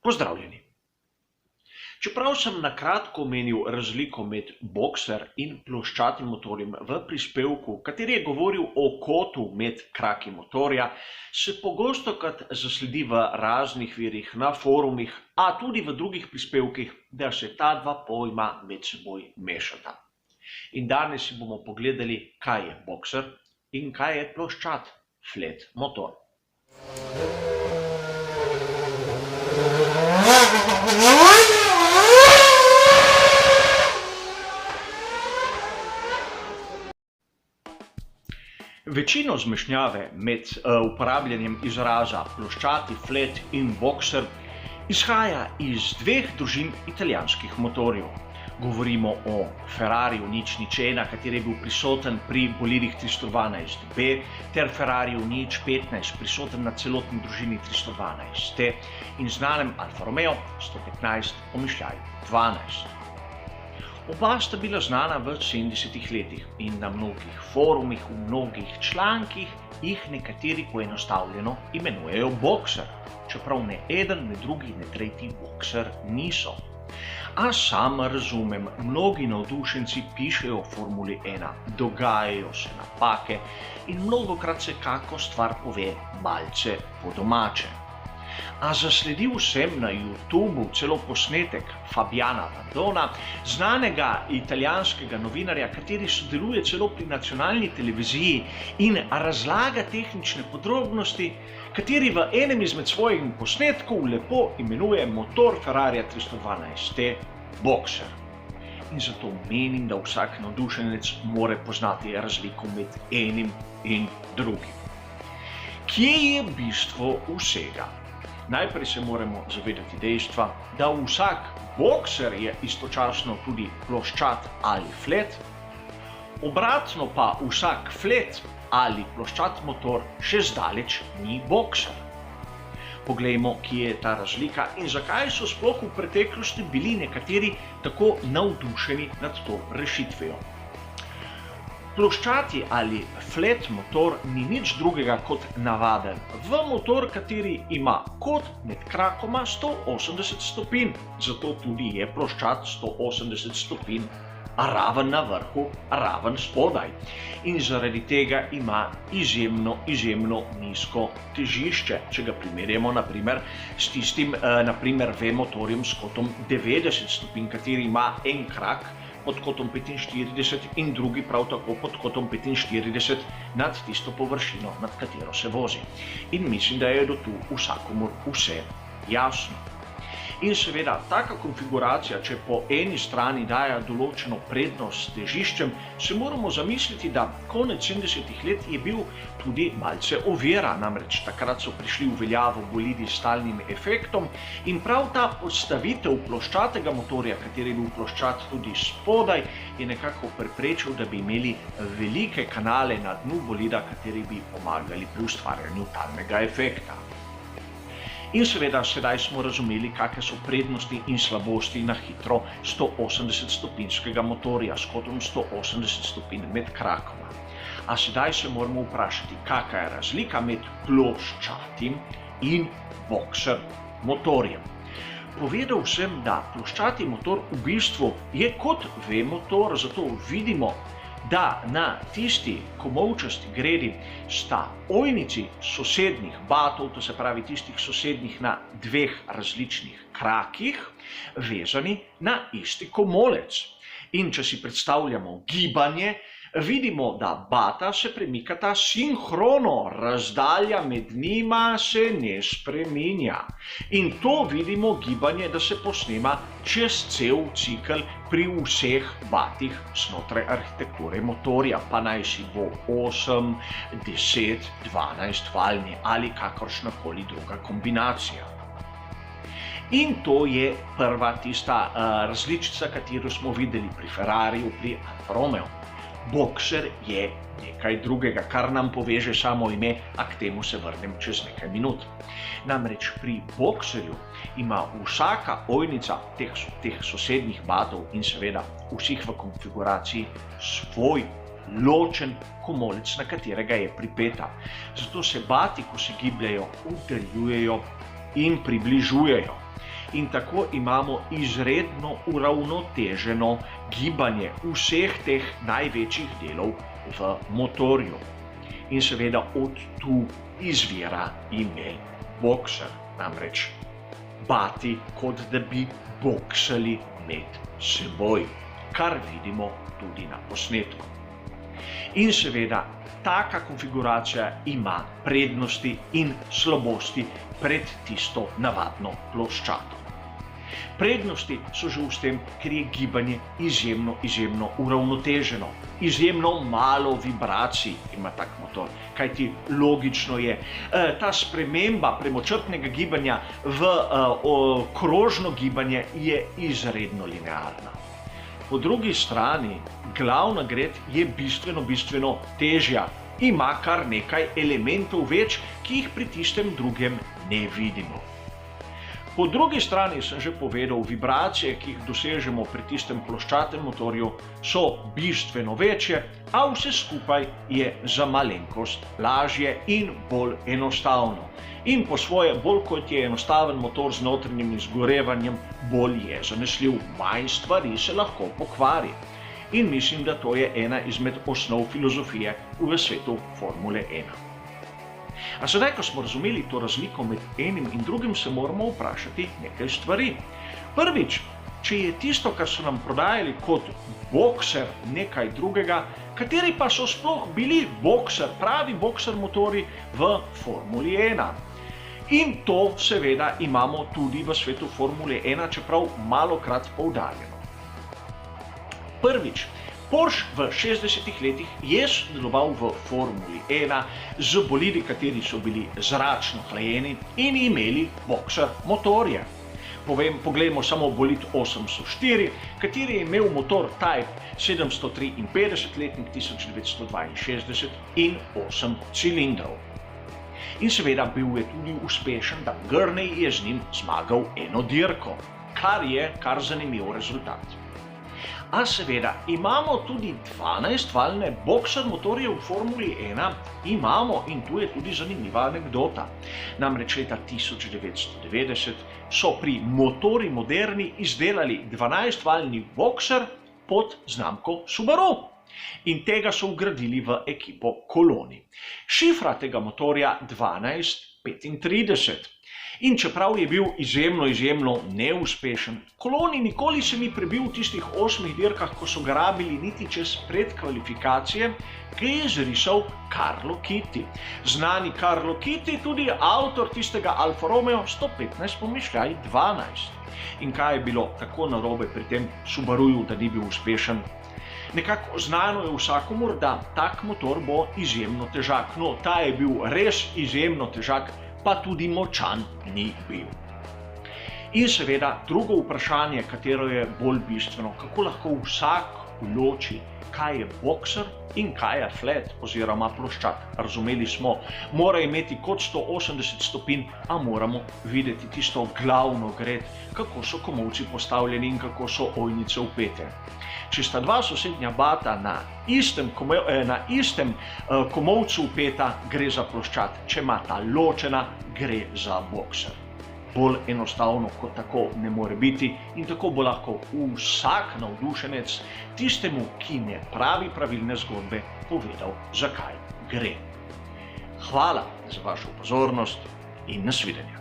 Pozdravljeni! Čeprav sem na kratko omenil razliko med bokser in ploščatim motorjem v prispevku, kateri je govoril o kotu med kraki motorja, se pogostokrat zasledi v raznih virih na forumih, a tudi v drugih prispevkih, da se ta dva pojma med seboj mešata. In danes si bomo pogledali, kaj je bokser in kaj je ploščat flat motor. Večino zmešnjave med uporabljanjem izraza ploščati, flat in bokser izhaja iz dveh družin italijanskih motorjev. Govorimo o Ferrariju nič nič ena, kateri je bil prisoten pri bolidih 312B, ter Ferrariju nič 15, prisoten na celotni družini 312T in znanem Alfa Romeo 115-12. Oba sta bila znana v 70-ih letih in na mnogih forumih, v mnogih člankih jih nekateri poenostavljeno imenujejo bokser, čeprav ne eden, ne drugi, ne tretji bokser niso. A sam razumem, mnogi navdušenci pišejo o Formuli 1, dogajajo se napake in mnogokrat se kako stvar pove malce po domače. A zasledil sem na YouTubeu celo posnetek Fabiana Vandona, znanega italijanskega novinarja, kateri sodeluje celo pri nacionalni televiziji in razlaga tehnične podrobnosti, kateri v enem izmed svojih posnetkov lepo imenuje motor Ferrarija 312T bokser. In zato menim, da vsak navdušenec mora poznati razliko med enim in drugim. Kje je bistvo vsega? Najprej se moramo zavedati dejstva, da vsak bokser je istočasno tudi ploščat ali flat, obratno pa vsak flat ali ploščat motor še zdaleč ni bokser. Poglejmo, kje je ta razlika in zakaj so sploh v preteklosti bili nekateri tako navdušeni nad to rešitvijo. Ploščati ali flat motor ni nič drugega kot navaden V-motor, kateri ima kot med krakoma 180 stopinj, zato tudi je ploščat 180 stopinj raven na vrhu, raven spodaj. In zaradi tega ima izjemno nizko težišče, če ga primerjamo naprimer s tistim V-motorjem s kotom 90 stopinj, kateri ima en krak pod kotom 45 in drugi prav tako pod kotom 45 nad tisto površino, nad katero se vozi. In mislim, da je do tu vsakomur vse jasno. In seveda, taka konfiguracija, če po eni strani daje določeno prednost težiščem, se moramo zamisliti, da konec 70-ih let je bil tudi malce ovira, namreč takrat so prišli v veljavo bolidi s stalnim efektom in prav ta postavitev ploščatega motorja, kateri je bil ploščat tudi spodaj, je nekako preprečil, da bi imeli velike kanale na dnu bolida, kateri bi pomagali pri ustvarjanju talnega efekta. In seveda, sedaj smo razumeli, kakšne so prednosti in slabosti na hitro 180-stopinjskega motorja s kotom 180 stopinj med krakoma. A sedaj se moramo vprašati, kakšna je razlika med ploščatim in bokser motorjem. Povedal sem, da ploščati motor v bistvu je kot V-motor, zato vidimo, da na tisti komolčasti gredi sta ojnici sosednjih batov, to se pravi tistih sosednjih na dveh različnih krakih, vezani na isti komolec. In če si predstavljamo gibanje, vidimo, da bata se premikata sinhrono, razdalja med njima se ne spreminja. In to vidimo gibanje, da se posnema čez cel cikel pri vseh batih znotraj arhitekture motorja, pa naj si bo 8, 10, 12 valjni ali kakršnakoli druga kombinacija. In to je prva tista različica, katero smo videli pri Ferrariju, pri Alfa Romeo. Bokser je nekaj drugega, kar nam poveže samo ime, a k temu se vrnem čez nekaj minut. Namreč pri bokserju ima vsaka ojnica teh sosednjih batov in seveda vseh v konfiguraciji svoj ločen komolec, na katerega je pripeta. Zato se bati, ko se gibljajo, udaljujejo in približujejo. in tako imamo izredno uravnoteženo gibanje vseh teh največjih delov v motorju. In seveda od tu izvira ime bokser, namreč bati, kot da bi boksali med seboj, kar vidimo tudi na posnetku. In seveda, taka konfiguracija ima prednosti in slabosti pred tisto navadno ploščado. Prednosti so že v tem, ker je gibanje izjemno uravnoteženo. Izjemno malo vibracij ima tak motor, kajti logično je, ta sprememba premočrtnega gibanja v krožno gibanje je izredno linearna. Po drugi strani, glavna gred je bistveno težja, ima kar nekaj elementov več, ki jih pri tistem drugem ne vidimo. Po drugi strani sem že povedal, vibracije, ki jih dosežemo pri tistem ploščatem motorju, so bistveno večje, a vse skupaj je za malenkost lažje in bolj enostavno. In po svoje, bolj kot je enostaven motor z notranjim izgorevanjem, bolj je zanesljiv, manj stvari se lahko pokvari. In mislim, da to je ena izmed osnov filozofije v svetu Formule 1. A sedaj, ko smo razumeli to razliko med enim in drugim, se moramo vprašati nekaj stvari. Prvič, če je tisto, kar so nam prodajali kot bokser, nekaj drugega, kateri pa so sploh bili bokser, pravi bokser motori v Formuli 1. In to seveda imamo tudi v svetu Formule 1, čeprav malokrat poudarjeno. Prvič, Porsche v 60-ih letih je sodeloval v Formuli 1 z bolidi, kateri so bili zračno hlajeni in imeli bokser motorje. Poglejmo samo bolid 804, kateri je imel motor Type 753 letnik 1962 in 8 cilindrov. In seveda bil je tudi uspešen, da Gurney je z njim zmagal eno dirko, kar je kar zanimiv rezultat. A seveda, imamo tudi 12-valjne bokser motorje v Formuli 1, imamo, in tu je tudi zanimiva anekdota. Namreč leta 1990 so pri Motori Moderni izdelali 12-valjni bokser pod znamko Subaru. In tega so vgradili v ekipo Koloni. Šifra tega motorja 1235. In čeprav je bil izjemno neuspešen, Koloni nikoli se ni prebil v tistih 8 dirkah, ko so ga rabili niti čez predkvalifikacije, ki je zrisal Carlo Kitty. Znani Carlo Kitty, tudi avtor tistega Alfa Romeo 115 pomišljaj 12. In kaj je bilo tako narobe pri tem Subaruju, da ni bil uspešen? Nekako znano je vsakomur, da tak motor bo izjemno težak. No, ta je bil res izjemno težak, pa tudi močan ni bil. In seveda drugo vprašanje, katero je bolj bistveno, kako lahko vsak loči, kaj je bokser in kaj je flat oziroma ploščat. Razumeli smo, mora imeti kot 180 stopinj, a moramo videti tisto glavno gred, kako so komolci postavljeni in kako so ojnice vpete. Če sta dva sosednja bata na istem komolcu vpeta, gre za ploščat, če ima ta ločena, gre za bokser. Bolj enostavno kot tako ne more biti in tako bo lahko vsak navdušenec tistemu, ki ne pravi pravilne zgodbe, povedal, zakaj gre. Hvala za vašo pozornost in nasvidenje.